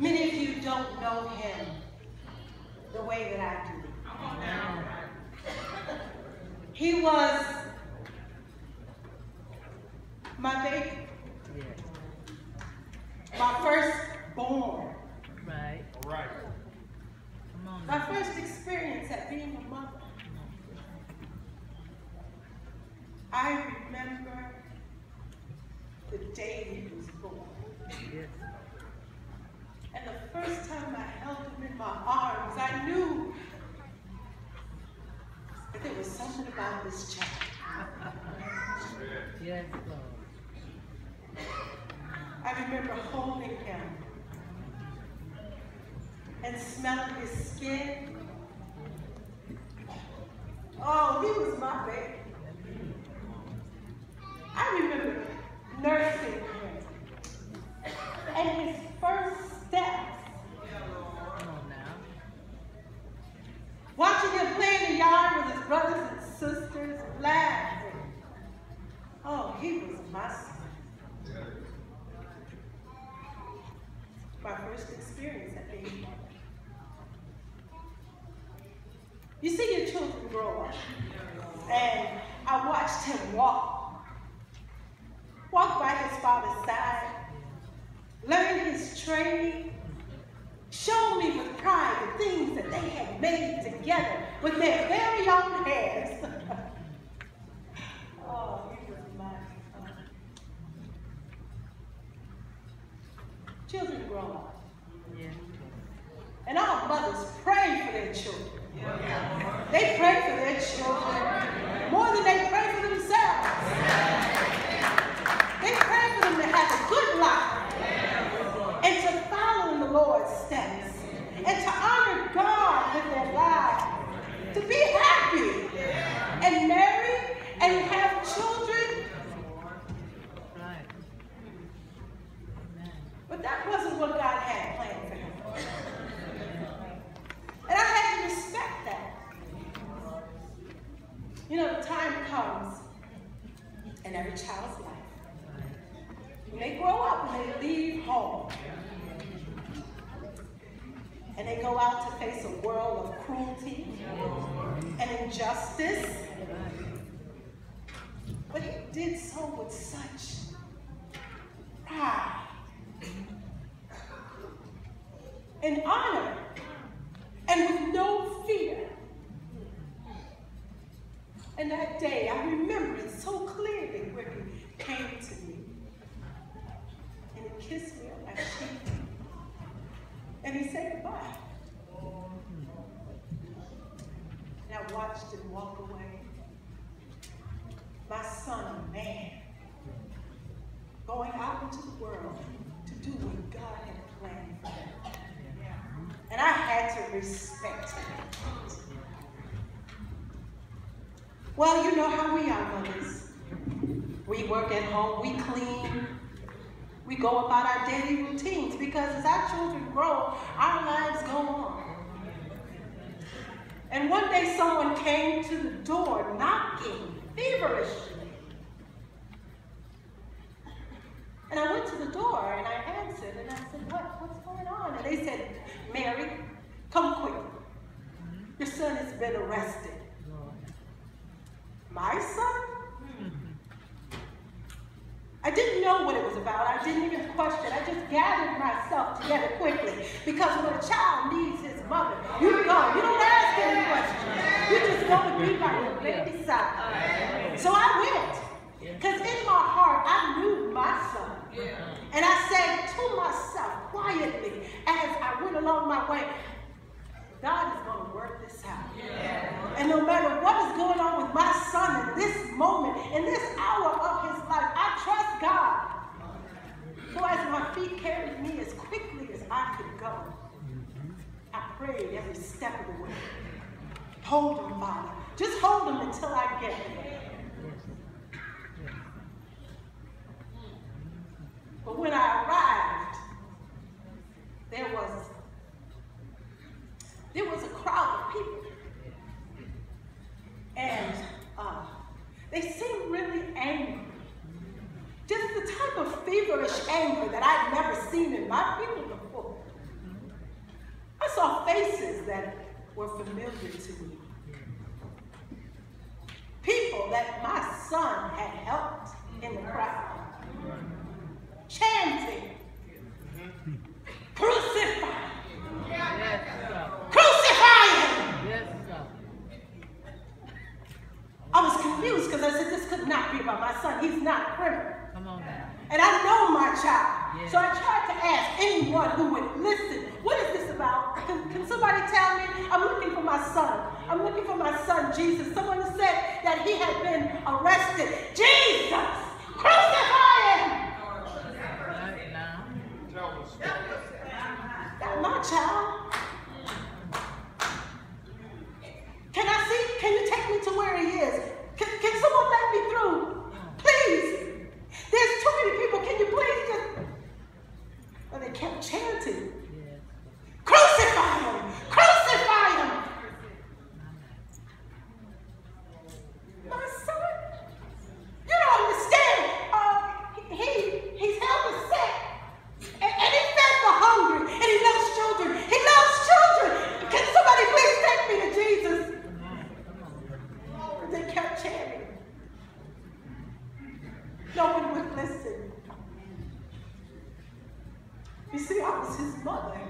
Many of you don't know him the way that I do. He was my baby. My firstborn. Right. All right. My first experience at being a mother. I remember the day he was born. Yes. And the first time I held him in my arms, I knew that there was something about this child. Yes, Lord. I remember holding him and smelling his skin. Oh, he was my baby. I remember nursing him and his first steps. Come on now. Watching him play in the yard with his brothers and sisters, laughing. Oh, he was my son. My first experience at being a mother. You see your children grow up, and I watched him walk by his father's side, learn his trade, show me with pride the things that they had made together with their very own hands. Oh, he was my son. Children grow up. Yeah. And our mothers pray for their children. They pray for their children more than they pray for themselves. They pray for them to have a good life and to follow in the Lord's steps and to honor God with their lives, to be happy and marry and have children. Right. But that wasn't what God had planned for him. And I had to respect that. You know, the time comes in every child's life when they grow up and they leave home and they go out to face a world of cruelty and injustice. But he did so with such pride and honor and with no fear. And that day, I remember it so clearly when he came to me and he kissed me on my cheek and he said goodbye. And I watched him walk away. My son, a man, going out into the world to do what God had planned for him. And I had to respect him. Well, you know how we are, mothers. We work at home, we clean, we go about our daily routines because as our children grow, our lives go on. And one day someone came to the door knocking feverishly. And I went to the door and I answered and I said, what's going on? And they said, Mary, come quickly. Your son has been arrested. My son? I didn't know what it was about. I didn't even question. I just gathered myself together quickly. Because when a child needs his mother, you go. You don't ask any questions. You just go and be by your baby's side. So I went. Because in my heart, I knew my son. And I said to myself quietly as I went along my way, God is going to work this out. And no matter what is going on with my son in this moment, in this hour of his life, I trust God. So as my feet carried me as quickly as I could go, I prayed every step of the way. Hold him, Father. Just hold him until I get there. But when I arrived, there was a crowd of people. And they seemed really angry. Just the type of feverish anger that I'd never seen in my people before. saw faces that were familiar to me. People that my son had helped in the crowd. Chanting, crucify! Yes, sir. Crucify him! Yes, sir. I was confused because I said, this could not be about my son. He's not a criminal. Come on now. And I know my child. Yes. So I tried to ask anyone who would listen, what is this about? Can somebody tell me? I'm looking for my son. I'm looking for my son, Jesus. Someone said that he had been arrested. Jesus! Crucify him! Right now. Not my child. Can I see? Can you take me to where he is? Can someone let me through? Please. There's too many people. Can you please just... And they kept chanting. Yes. Crucify him! Crucify him! My son? You don't understand. He's helping sick. And he fed the hungry. And he loves children. He loves children. Can somebody please take me to Jesus? They kept chanting. No one would listen. You see, I was his mother.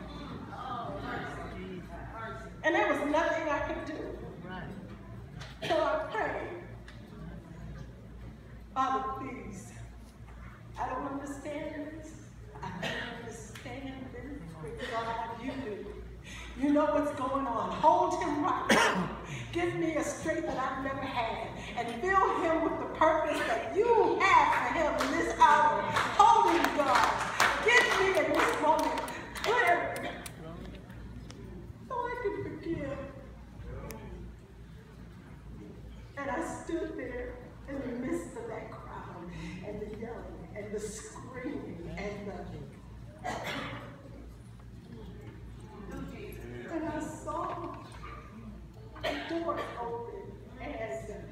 And there was nothing I could do. Right. So I prayed. Father, please. I don't understand this. I don't understand this. But God, you do. You know what's going on. Hold him right now. Give me a strength that I've never had. And fill him with the purpose that you have for him in this hour. Holy God, give me in this moment clarity so I can forgive. And I stood there in the midst of that crowd and the yelling and the screaming and I saw the doors open and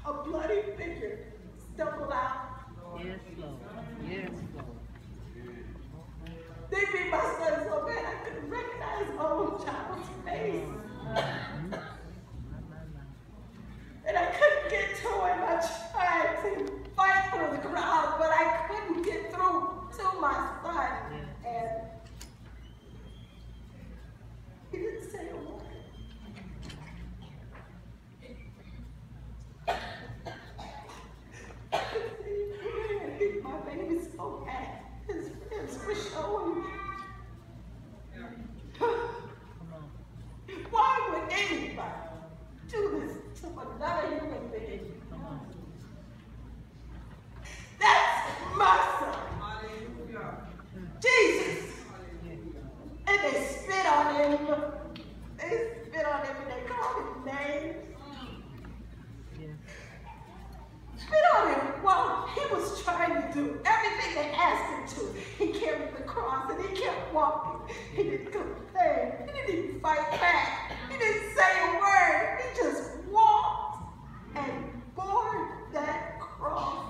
a bloody figure stumbled out. Yes, Lord. Yes, Lord. They beat my son so bad I couldn't recognize my own child's face. And I couldn't get to him. I tried to fight through the crowd, but I couldn't get through to my son. And he didn't say a word. I could see him crying and beat my baby so bad. His friends were showing me. Why would anybody do this to another human being? That's my son. Jesus. And they spit on him. They spit on him and they called him names. Spit on him while he was trying to do everything they asked him to. He carried the cross and he kept walking. He didn't complain. He didn't even fight back. He didn't say a word. He just walked and bore that cross.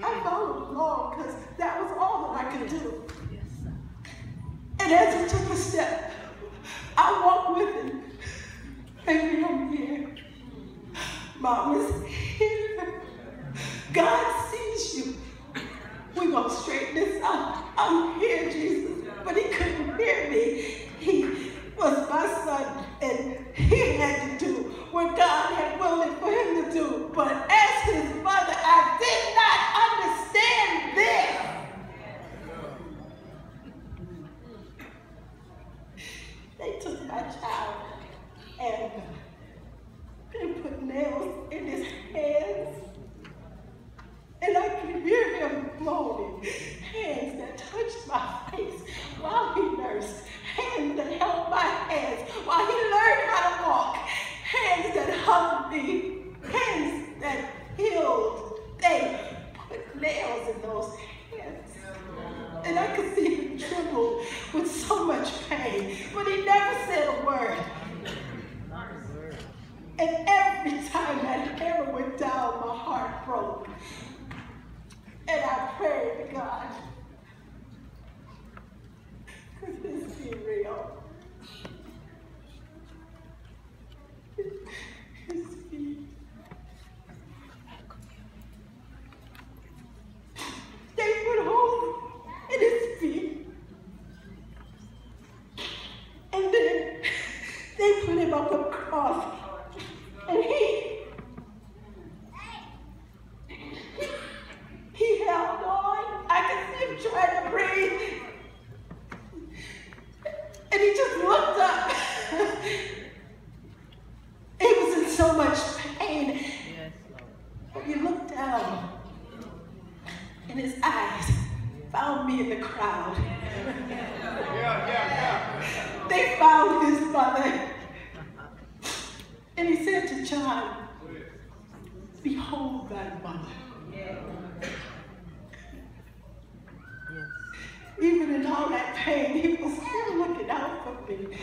I followed along because that was all that I could do. And as he took a step, I walked with him. Baby, I'm here. Mom is here. God sees you. We're going to straighten this out. I'm here, Jesus. But he couldn't hear me. He was my son, and he had to do what God had willing for him to do. But as his mother, I did not understand this. They took my child and put nails in his hands. And I could hear him moaning. Hands that touched my face while he nursed. Hands that held my hands while he learned how to walk. Hands that hugged me. Hands that God. Because this be real. His feet. They put holes in his feet. And then they put him up a cross. And he held on. I could see him trying to breathe. And he just looked up. He was in so much pain. Yes, Lord. But he looked down, and his eyes found me in the crowd. They found his mother. And he said to John, behold thy mother. Yes. Even in all that pain, he was still looking out for me.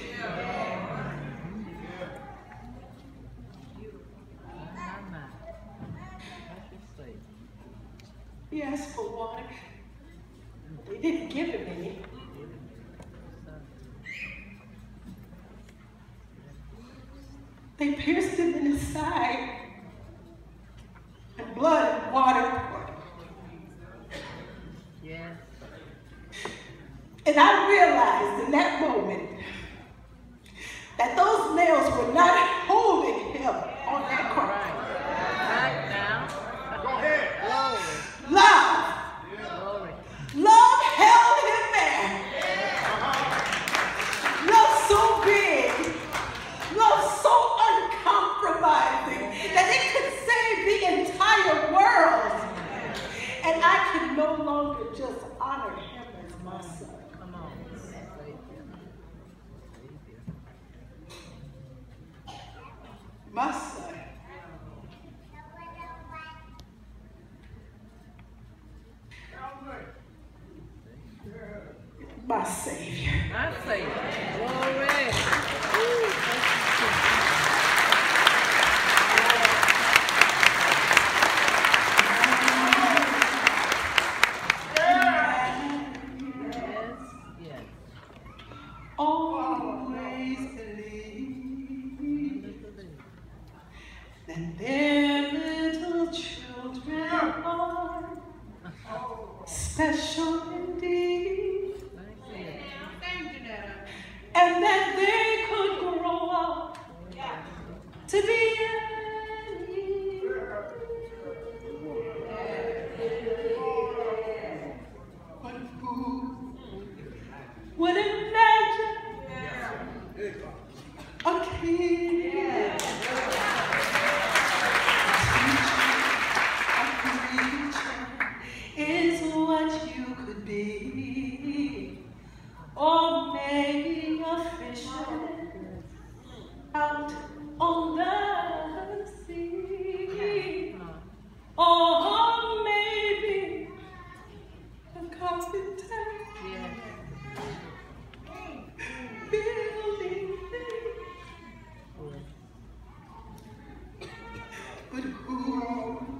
He asked for water. They didn't give him any. They pierced him in his side, and blood and water poured. Yes. And I realized in that moment that those nails were not holding him on that cross. Right now. Go ahead. Glory. Love. Glory. Love held him there. Love so big. Love so uncompromising that it could save the entire world. And I could no longer just honor him as my son. Come on. Savior. My son. My Savior. My Savior. Glory. Woo. Yes, yes. Always believe that their little children are special indeed, and that they could grow up to be any. But who would imagine a king? Is what you could be, or maybe a fisherman out on the sea, or maybe a carpenter building things. But who